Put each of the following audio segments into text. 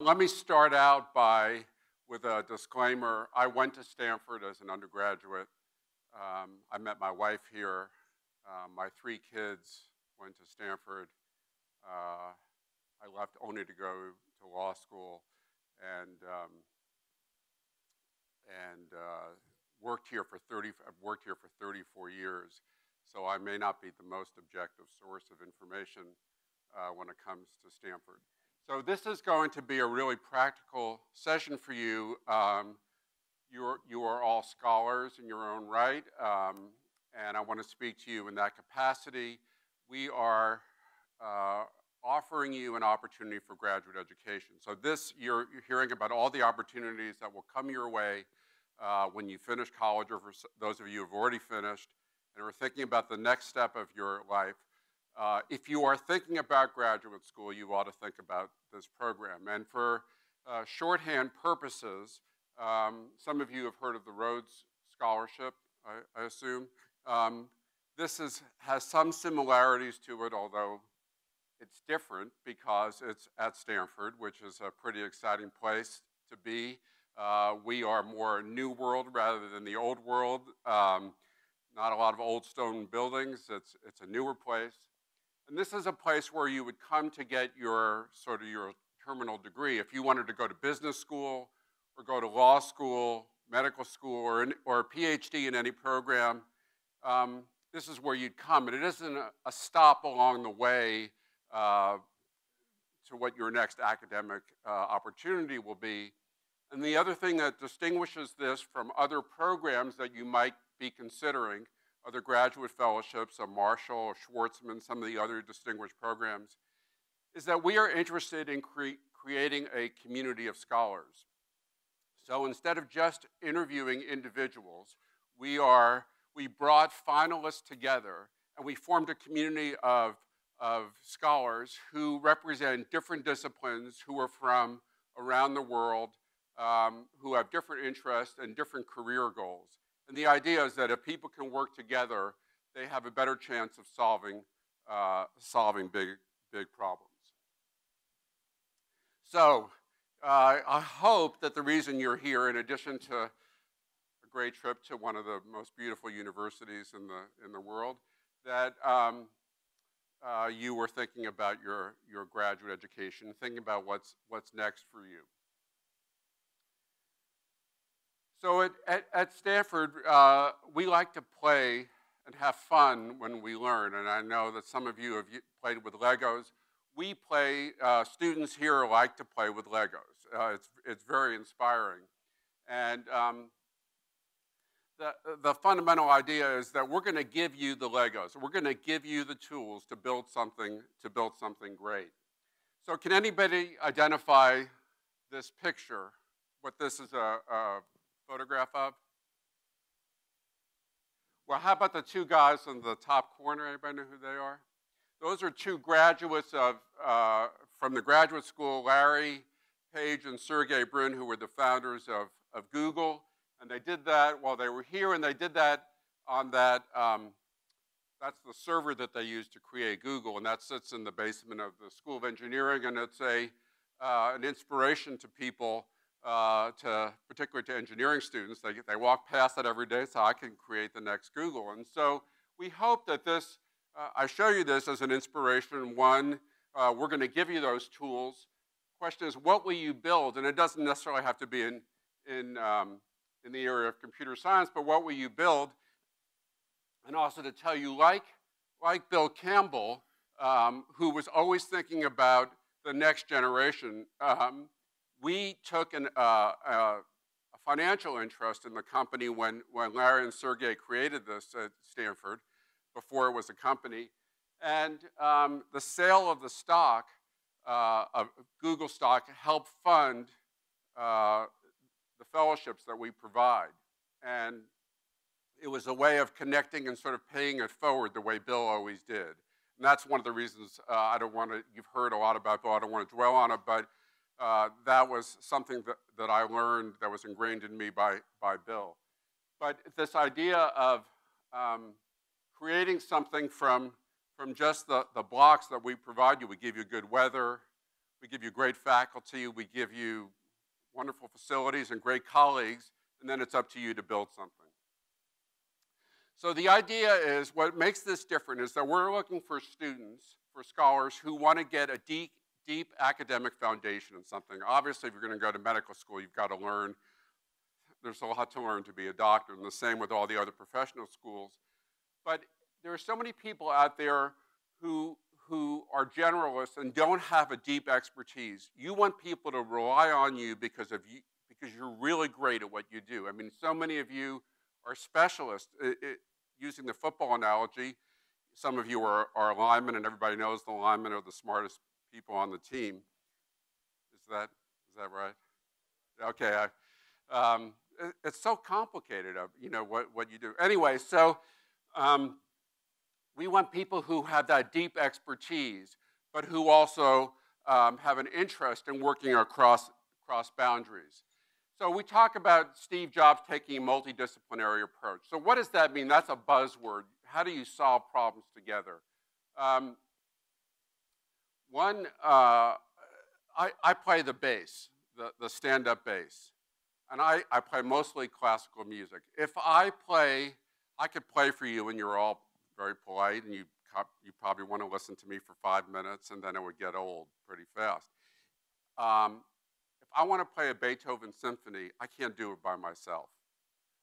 Let me start out with a disclaimer. I went to Stanford as an undergraduate. I met my wife here. My 3 kids went to Stanford. I left only to go to law school and worked here for 34 years. So I may not be the most objective source of information when it comes to Stanford. So this is going to be a really practical session for you. You are all scholars in your own right, and I want to speak to you in that capacity. We are offering you an opportunity for graduate education. So you're hearing about all the opportunities that will come your way when you finish college, or for those of you who have already finished and are thinking about the next step of your life. If you are thinking about graduate school, you ought to think about this program. And for shorthand purposes, some of you have heard of the Rhodes Scholarship, I assume. This has some similarities to it, although it's different because it's at Stanford, which is a pretty exciting place to be. We are more New World rather than the Old World. Not a lot of old stone buildings. It's a newer place. And this is a place where you would come to get your terminal degree. If you wanted to go to business school or go to law school, medical school, or a PhD in any program, this is where you'd come. And it isn't a stop along the way to what your next academic opportunity will be. And the other thing that distinguishes this from other programs that you might be considering, other graduate fellowships, Marshall or Schwartzman, some of the other distinguished programs, is that we are interested in creating a community of scholars. So instead of just interviewing individuals, we brought finalists together and we formed a community of scholars who represent different disciplines, who are from around the world, who have different interests and different career goals. And the idea is that if people can work together, they have a better chance of solving big problems. So I hope that the reason you're here, in addition to a great trip to one of the most beautiful universities in the world, that you were thinking about your graduate education, thinking about what's next for you. So at Stanford, we like to play and have fun when we learn, and I know that some of you have played with Legos. Students here like to play with Legos. It's very inspiring. And the fundamental idea is that we're going to give you the Legos. We're going to give you the tools to build something great. So can anybody identify this picture, what this is a photograph of? Well, how about the 2 guys in the top corner? Anybody know who they are? Those are 2 graduates from the graduate school, Larry Page and Sergey Brin, who were the founders of Google. And they did that while they were here, and they did that on that, that's the server that they used to create Google, and that sits in the basement of the School of Engineering, and it's an inspiration to people, particularly to engineering students. They walk past it every day, so I can create the next Google. And so we hope that I show you this as an inspiration. One, we're going to give you those tools. The question is, what will you build? And it doesn't necessarily have to be in the area of computer science, but what will you build? And also to tell you, like Bill Campbell, who was always thinking about the next generation, we took a financial interest in the company when Larry and Sergey created this at Stanford, before it was a company. And the sale of the stock, of Google stock, helped fund the fellowships that we provide. And it was a way of connecting and sort of paying it forward the way Bill always did. And that's one of the reasons you've heard a lot about Bill, I don't want to dwell on it, but that was something that I learned that was ingrained in me by Bill. But this idea of creating something from just the blocks that we provide you. We give you good weather, we give you great faculty, we give you wonderful facilities and great colleagues, and then it's up to you to build something. So the idea is, what makes this different is that we're looking for students, for scholars who want to get a deep academic foundation in something. Obviously, if you're going to go to medical school, you've got to learn. There's a lot to learn to be a doctor, and the same with all the other professional schools. But there are so many people out there who are generalists and don't have a deep expertise. You want people to rely on you because you're really great at what you do. I mean, so many of you are specialists. Using the football analogy, some of you are linemen, and everybody knows the linemen are the smartest people on the team. Is that right? Okay. It's so complicated, you know, what you do. Anyway, so we want people who have that deep expertise, but who also have an interest in working across boundaries. So we talk about Steve Jobs taking a multidisciplinary approach. So what does that mean? That's a buzzword. How do you solve problems together? I play the bass, the stand-up bass. And I play mostly classical music. If I could play for you, and you're all very polite, and you probably want to listen to me for 5 minutes, and then it would get old pretty fast. If I want to play a Beethoven symphony, I can't do it by myself.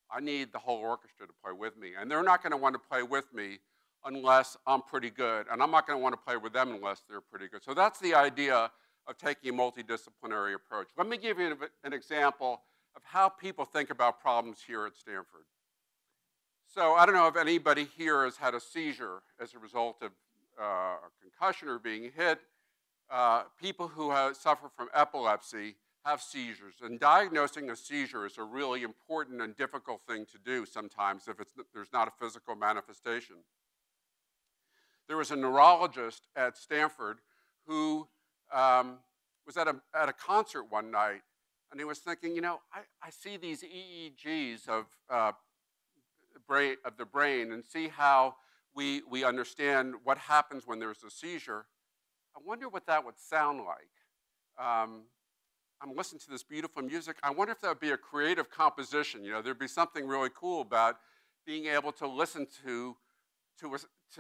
I need the whole orchestra to play with me, and they're not going to want to play with me unless I'm pretty good, and I'm not going to want to play with them unless they're pretty good. So that's the idea of taking a multidisciplinary approach. Let me give you an example of how people think about problems here at Stanford. So I don't know if anybody here has had a seizure as a result of a concussion or being hit. People who suffer from epilepsy have seizures, and diagnosing a seizure is a really important and difficult thing to do sometimes if there's not a physical manifestation. There was a neurologist at Stanford who was at a concert one night, and he was thinking, you know, I see these EEGs of the brain and see how we understand what happens when there's a seizure. I wonder what that would sound like. I'm listening to this beautiful music. I wonder if that would be a creative composition. You know, there'd be something really cool about being able to listen to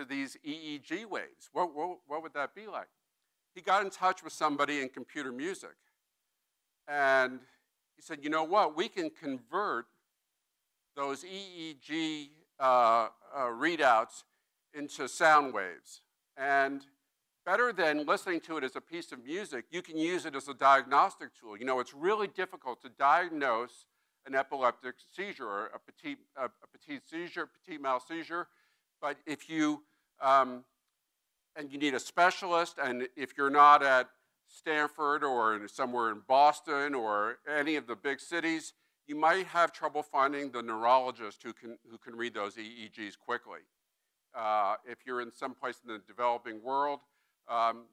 these EEG waves. What would that be like? He got in touch with somebody in computer music, and he said, you know what? We can convert those EEG readouts into sound waves. And better than listening to it as a piece of music, you can use it as a diagnostic tool. You know, it's really difficult to diagnose an epileptic seizure or a petite seizure, petit mal seizure. But if you, and you need a specialist, and if you're not at Stanford or somewhere in Boston or any of the big cities, you might have trouble finding the neurologist who can read those EEGs quickly. If you're in some place in the developing world,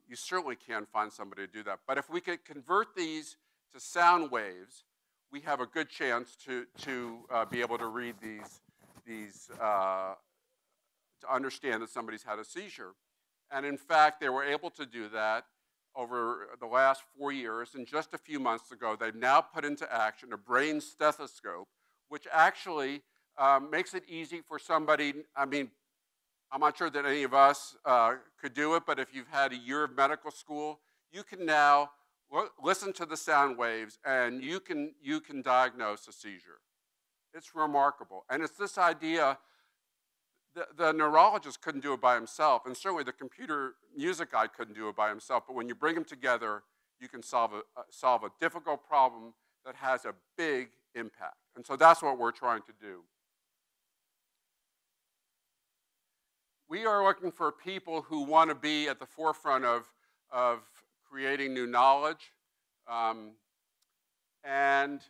you certainly can find somebody to do that. But if we could convert these to sound waves, we have a good chance to be able to read these to understand that somebody's had a seizure. And in fact, they were able to do that over the last 4 years. And just a few months ago, they've now put into action a brain stethoscope, which actually makes it easy for somebody. I mean, I'm not sure that any of us could do it, but if you've had a year of medical school, you can now listen to the sound waves, and you can diagnose a seizure. It's remarkable. And it's this idea, the neurologist couldn't do it by himself, and certainly the computer music guy couldn't do it by himself, but when you bring them together, you can solve a difficult problem that has a big impact. And so that's what we're trying to do. We are looking for people who want to be at the forefront of creating new knowledge, and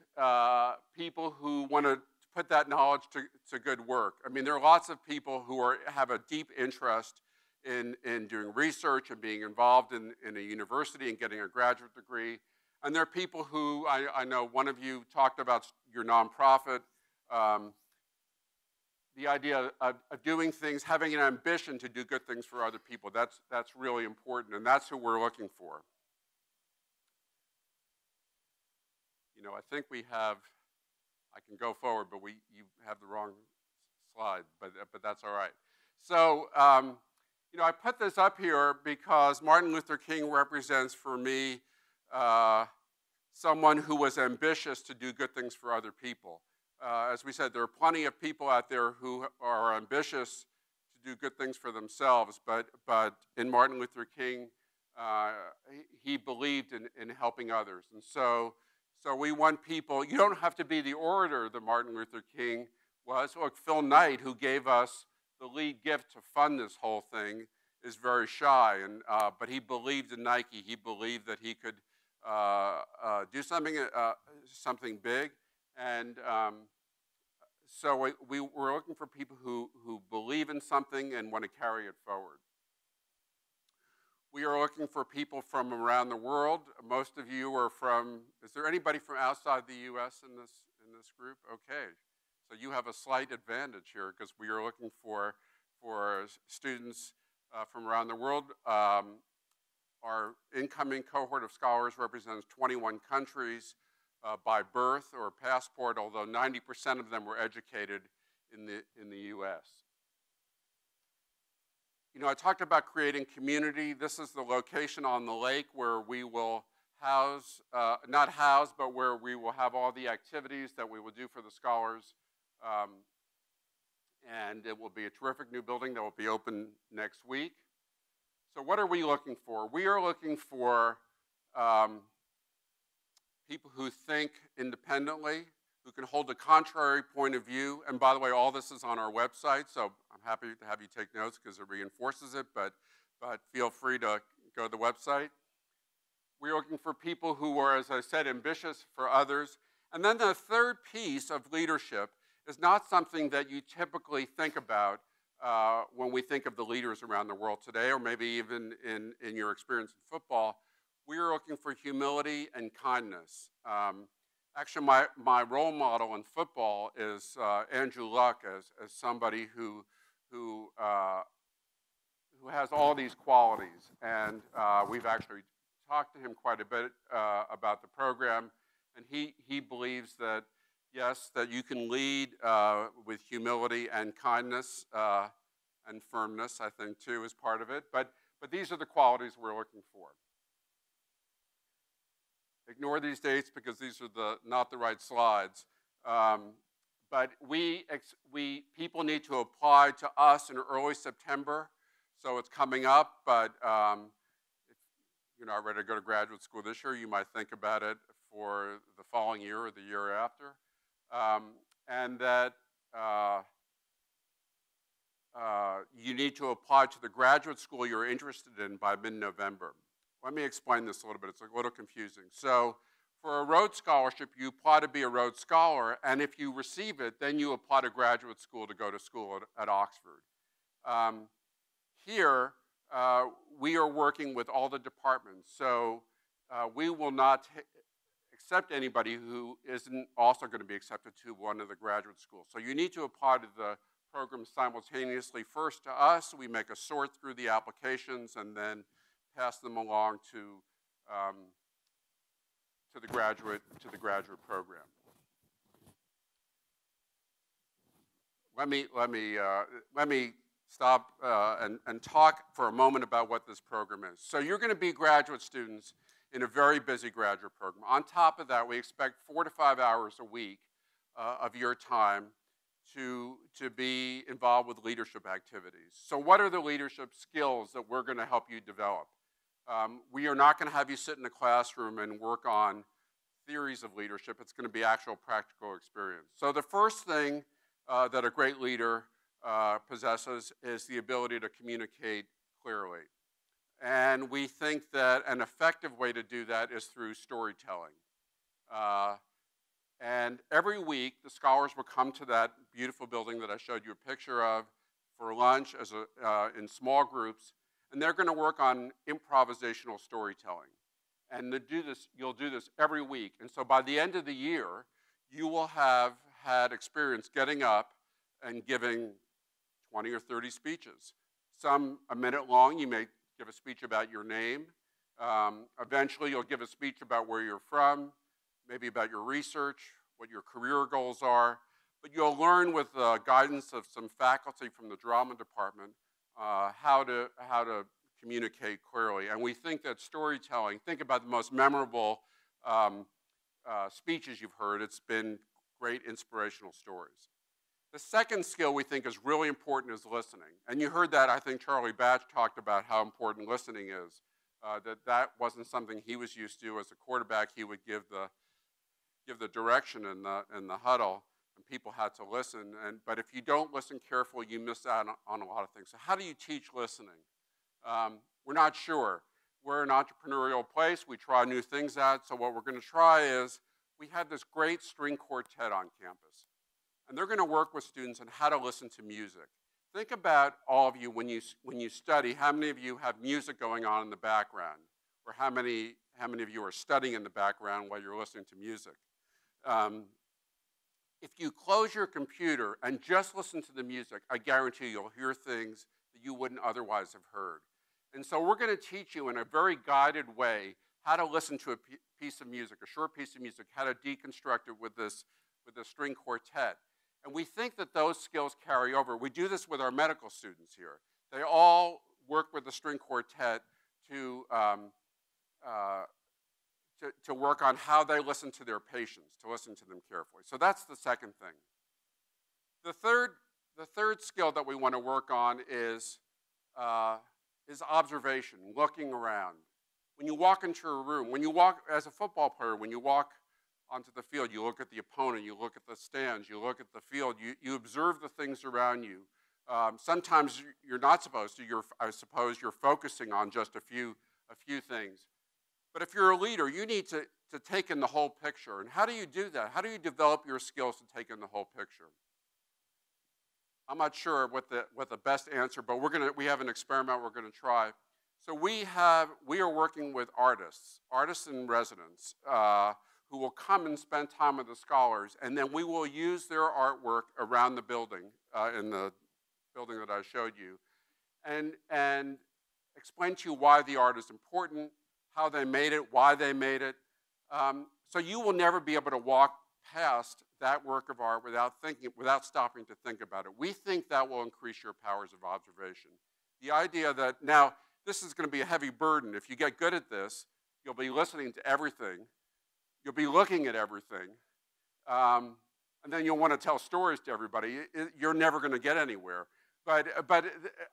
people who want to put that knowledge to good work. I mean, there are lots of people who have a deep interest in doing research and being involved in a university and getting a graduate degree. And there are people who, I know one of you talked about your nonprofit, the idea of doing things, having an ambition to do good things for other people. That's really important, and that's who we're looking for. I think we have, I can go forward, but you have the wrong slide, but that's all right. So, I put this up here because Martin Luther King represents for me someone who was ambitious to do good things for other people. As we said, there are plenty of people out there who are ambitious to do good things for themselves, but in Martin Luther King, he believed in helping others. And so we want people, you don't have to be the orator that Martin Luther King was. Look, Phil Knight, who gave us the lead gift to fund this whole thing, is very shy, but he believed in Nike. He believed that he could do something big, and so we're looking for people who believe in something and want to carry it forward. We are looking for people from around the world. Most of you are from, is there anybody from outside the U.S. in this group? Okay, so you have a slight advantage here because we are looking for students from around the world. Our incoming cohort of scholars represents 21 countries by birth or passport, although 90% of them were educated in the U.S. I talked about creating community. This is the location on the lake where we will house, not house, but where we will have all the activities that we will do for the scholars. And it will be a terrific new building that will be open next week. So what are we looking for? We are looking for people who think independently, who can hold a contrary point of view. And by the way, all this is on our website, so I'm happy to have you take notes because it reinforces it, but feel free to go to the website. We're looking for people who are, as I said, ambitious for others. And then the third piece of leadership is not something that you typically think about when we think of the leaders around the world today, or maybe even in your experience in football. We are looking for humility and kindness. Actually, my role model in football is Andrew Luck, as somebody who has all these qualities. And we've actually talked to him quite a bit about the program. And he believes that, yes, that you can lead with humility and kindness and firmness, I think, too, is part of it. But these are the qualities we're looking for. Ignore these dates because these are not the right slides. But people need to apply to us in early September, so it's coming up. But if you're not ready to go to graduate school this year, you might think about it for the following year or the year after. And that you need to apply to the graduate school you're interested in by mid-November. Let me explain this a little bit. It's a little confusing. So for a Rhodes Scholarship, you apply to be a Rhodes Scholar, and if you receive it, then you apply to graduate school to go to school at Oxford. Here, we are working with all the departments, so we will not accept anybody who isn't also going to be accepted to one of the graduate schools. So you need to apply to the program simultaneously. First to us, we make a sort through the applications and then pass them along to the graduate program. Let me stop and talk for a moment about what this program is. So you're going to be graduate students in a very busy graduate program. On top of that, we expect 4 to 5 hours a week of your time to be involved with leadership activities. So what are the leadership skills that we're going to help you develop? We are not going to have you sit in a classroom and work on theories of leadership. It's going to be actual practical experience. So the first thing that a great leader possesses is the ability to communicate clearly. And we think that an effective way to do that is through storytelling. And every week, the scholars will come to that beautiful building that I showed you a picture of for lunch in small groups, and they're going to work on improvisational storytelling. And you'll do this every week. And so by the end of the year, you will have had experience getting up and giving 20 or 30 speeches. Some a minute long. You may give a speech about your name. Eventually, you'll give a speech about where you're from. maybe about your research, what your career goals are, but you'll learn with the guidance of some faculty from the drama department how to communicate clearly. And we think that storytelling, think about the most memorable speeches you've heard. It's been great inspirational stories. The second skill we think is really important is listening. And you heard that, I think Charlie Batch talked about how important listening is. That wasn't something he was used to. As a quarterback, he would give the direction in the huddle, and people had to listen. But if you don't listen carefully, you miss out on a lot of things. So how do you teach listening? We're not sure. We're an entrepreneurial place. We try new things out. So what we're going to try is, we had this great string quartet on campus. And they're going to work with students on how to listen to music. Think about all of you when you study, how many of you have music going on in the background? Or how many of you are studying in the background while you're listening to music? If you close your computer and just listen to the music, I guarantee you'll hear things that you wouldn't otherwise have heard. And so we're going to teach you in a very guided way how to listen to a piece of music, a short piece of music, how to deconstruct it with this string quartet. And we think that those skills carry over. We do this with our medical students here. They all work with the string quartet to work on how they listen to their patients, to listen to them carefully. So that's the second thing. The third skill that we want to work on is observation, looking around. When you walk into a room, when you walk as a football player, when you walk onto the field, you look at the opponent, you look at the stands, you look at the field, you observe the things around you. Sometimes you're not supposed to. I suppose you're focusing on just a few things. But if you're a leader, you need to take in the whole picture. And how do you do that? How do you develop your skills to take in the whole picture? I'm not sure what the best answer, but we have an experiment we're going to try. So we are working with artists in residence, who will come and spend time with the scholars, and then we will use their artwork around the building, in the building that I showed you, and explain to you why the art is important, how they made it, why they made it. So you will never be able to walk past that work of art without stopping to think about it. We think that will increase your powers of observation. The idea that, now, this is going to be a heavy burden. If you get good at this, you'll be listening to everything. You'll be looking at everything, and then you'll want to tell stories to everybody. You're never going to get anywhere. But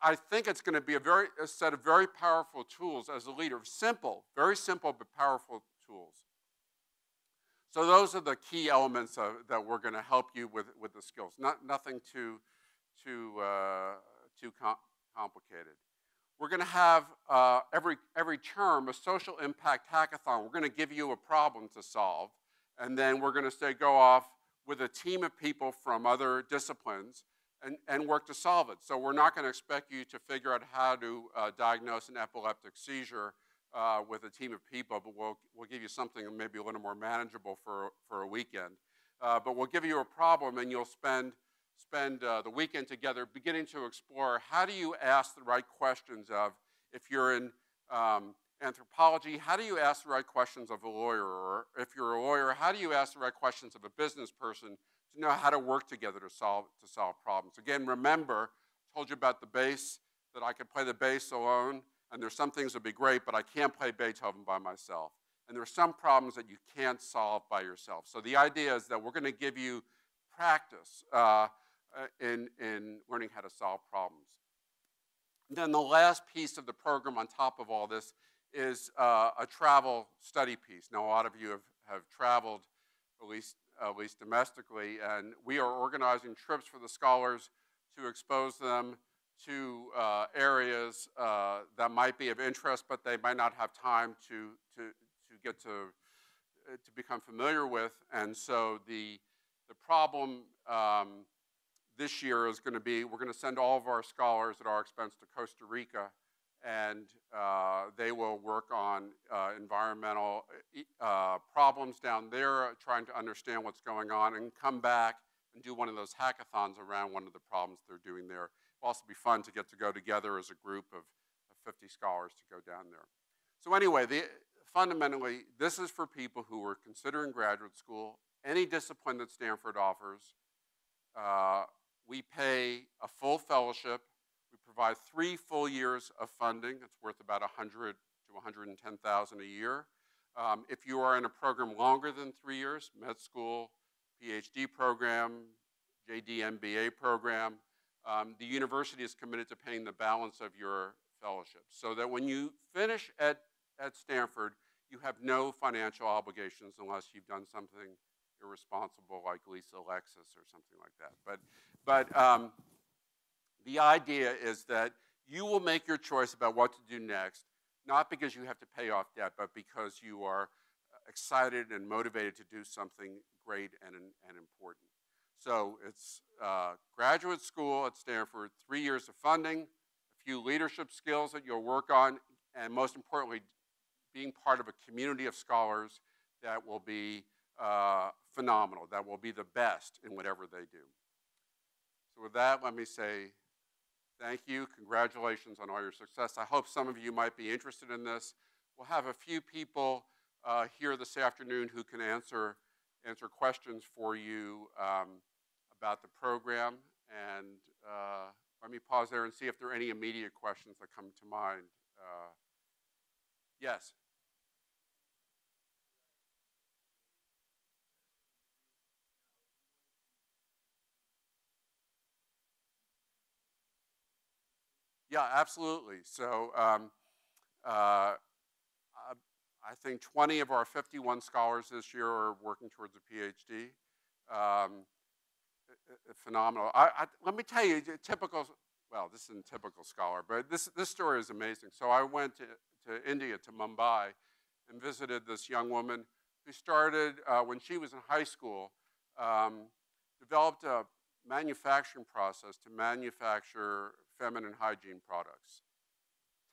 I think it's going to be a set of very powerful tools as a leader. Simple, very simple, but powerful tools. So those are the key elements that we're going to help you with the skills. Nothing too complicated. We're going to have every term a social impact hackathon. We're going to give you a problem to solve, and then we're going to say go off with a team of people from other disciplines and work to solve it. So we're not going to expect you to figure out how to diagnose an epileptic seizure with a team of people, but we'll give you something maybe a little more manageable for a weekend. But we'll give you a problem, and you'll spend the weekend together beginning to explore how do you ask the right questions of, if you're in anthropology, how do you ask the right questions of a lawyer? Or if you're a lawyer, how do you ask the right questions of a business person to know how to work together to solve problems? Again, remember, I told you about the bass, that I could play the bass alone, and there's some things that would be great, but I can't play Beethoven by myself. And there are some problems that you can't solve by yourself. So the idea is that we're going to give you practice in learning how to solve problems. And then the last piece of the program on top of all this is a travel study piece. Now, a lot of you have traveled, at least domestically, and we are organizing trips for the scholars to expose them to areas that might be of interest, but they might not have time to get to become familiar with. And so the problem this year is going to be, we're going to send all of our scholars at our expense to Costa Rica, and they will work on environmental problems down there, trying to understand what's going on, and come back and do one of those hackathons around one of the problems they're doing there. It'll also be fun to go together as a group of 50 scholars to go down there. So anyway, fundamentally, this is for people who are considering graduate school, any discipline that Stanford offers. We pay a full fellowship. We provide 3 full years of funding. It's worth about $100,000 to $110,000 a year. If you are in a program longer than 3 years, med school, PhD program, JD MBA program, the university is committed to paying the balance of your fellowship, so that when you finish at Stanford, you have no financial obligations unless you've done something irresponsible like lease a Lexus or something like that. But the idea is that you will make your choice about what to do next, not because you have to pay off debt, but because you are excited and motivated to do something great and important. So it's graduate school at Stanford, 3 years of funding, a few leadership skills that you'll work on, and most importantly, being part of a community of scholars that will be phenomenal, that will be the best in whatever they do. So with that, let me say thank you, congratulations on all your success. I hope some of you might be interested in this. We'll have a few people here this afternoon who can answer questions for you about the program. And let me pause there and see if there are any immediate questions that come to mind. Yes? Yeah, absolutely. So I think 20 of our 51 scholars this year are working towards a PhD. Phenomenal. Let me tell you, typical, well, this isn't typical scholar, but this story is amazing. So I went to India, to Mumbai, and visited this young woman who started, when she was in high school, developed a manufacturing process to manufacture feminine hygiene products.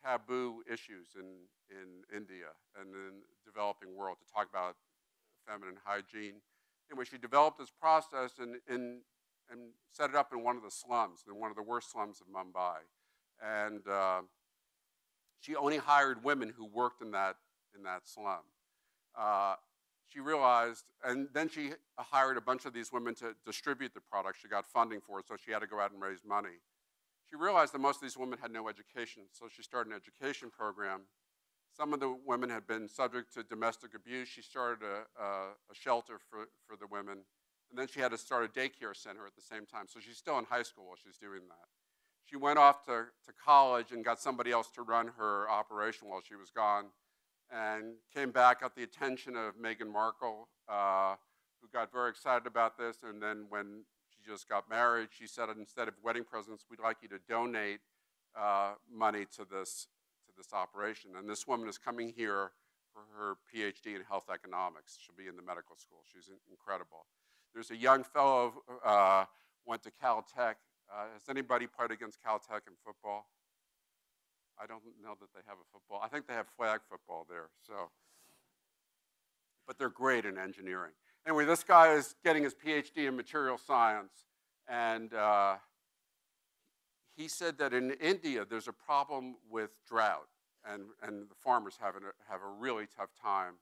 Taboo issues in India and in the developing world to talk about feminine hygiene. Anyway, she developed this process and set it up in one of the slums, in one of the worst slums of Mumbai. And she only hired women who worked in that slum. She realized, and then she hired a bunch of these women to distribute the product. She got funding for it, so she had to go out and raise money. She realized that most of these women had no education, so she started an education program. Some of the women had been subject to domestic abuse. She started a shelter for the women, and then she had to start a daycare center at the same time. So she's still in high school while she's doing that. She went off to college and got somebody else to run her operation while she was gone, and came back, got the attention of Meghan Markle, who got very excited about this. And then when she just got married, she said, instead of wedding presents, we'd like you to donate money to this operation. And this woman is coming here for her PhD in health economics. She'll be in the medical school. She's incredible. There's a young fellow went to Caltech. Has anybody played against Caltech in football? I don't know that they have a football. I think they have flag football there. So, but they're great in engineering. Anyway, this guy is getting his PhD in material science, and he said that in India there's a problem with drought, and the farmers have a really tough time.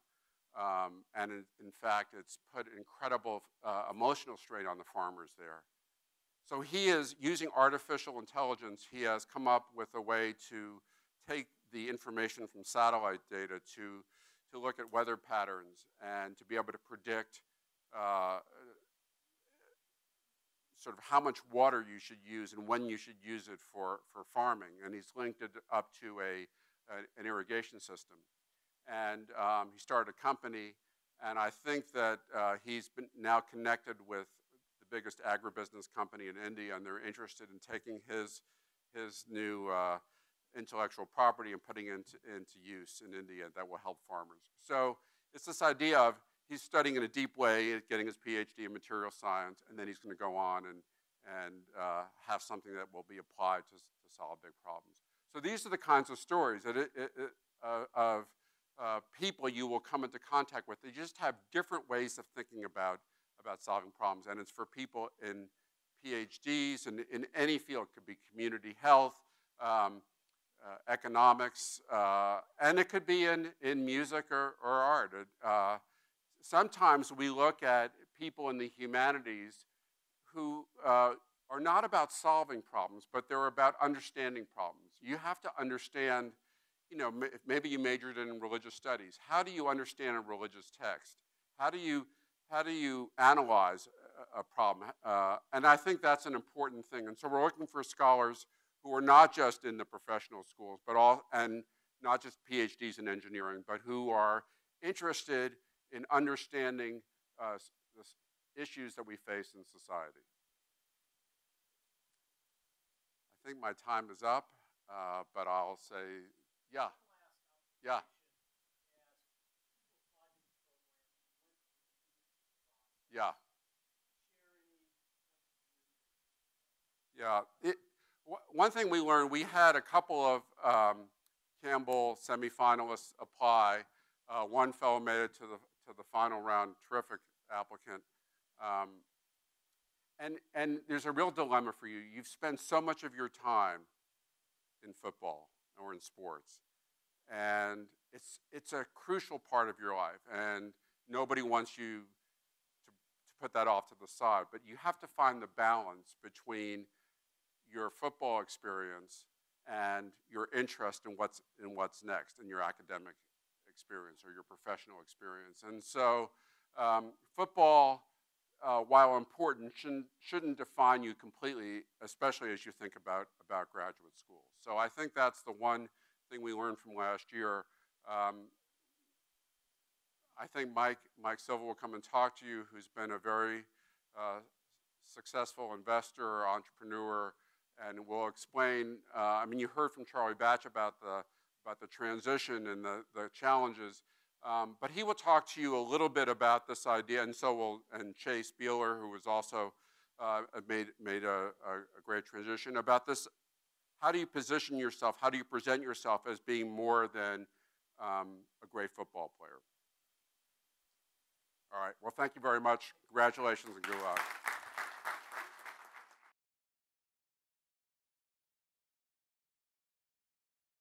And in fact, it's put incredible emotional strain on the farmers there. So he is using artificial intelligence. He has come up with a way to take the information from satellite data to look at weather patterns and to be able to predict sort of how much water you should use and when you should use it for farming. And he's linked it up to an irrigation system. And he started a company, and I think that he's been now connected with the biggest agribusiness company in India, and they're interested in taking his new intellectual property and putting it into use in India that will help farmers. So it's this idea of he's studying in a deep way, getting his PhD in material science, and then he's going to go on and have something that will be applied to solve big problems. So these are the kinds of stories that of people you will come into contact with. They just have different ways of thinking about solving problems, and it's for people in PhDs and in any field. It could be community health, economics, and it could be in music or art. Sometimes we look at people in the humanities who are not about solving problems, but they're about understanding problems. You have to understand, you know, maybe you majored in religious studies. How do you understand a religious text? How do you analyze a problem? And I think that's an important thing. And so we're looking for scholars who are not just in the professional schools, and not just PhDs in engineering, but who are interested in understanding the issues that we face in society. I think my time is up, but I'll say, yeah, yeah. Yeah. Yeah. One thing we learned, we had a couple of Campbell semifinalists apply. One fellow made it to the final round, terrific applicant. And there's a real dilemma for you. You've spent so much of your time in football or in sports, and it's a crucial part of your life, and nobody wants you to put that off to the side. But you have to find the balance between your football experience and your interest in what's next in your academic experience or your professional experience. And so football, while important, shouldn't define you completely, especially as you think about graduate school. So I think that's the one thing we learned from last year. I think Mike Silva will come and talk to you, who's been a very successful investor, entrepreneur, and will explain. I mean, you heard from Charlie Batch about the transition and the challenges, but he will talk to you a little bit about this idea, and so will Chase Beeler, who was also made a great transition about this. How do you position yourself? How do you present yourself as being more than a great football player? All right. Well, thank you very much. Congratulations and good luck.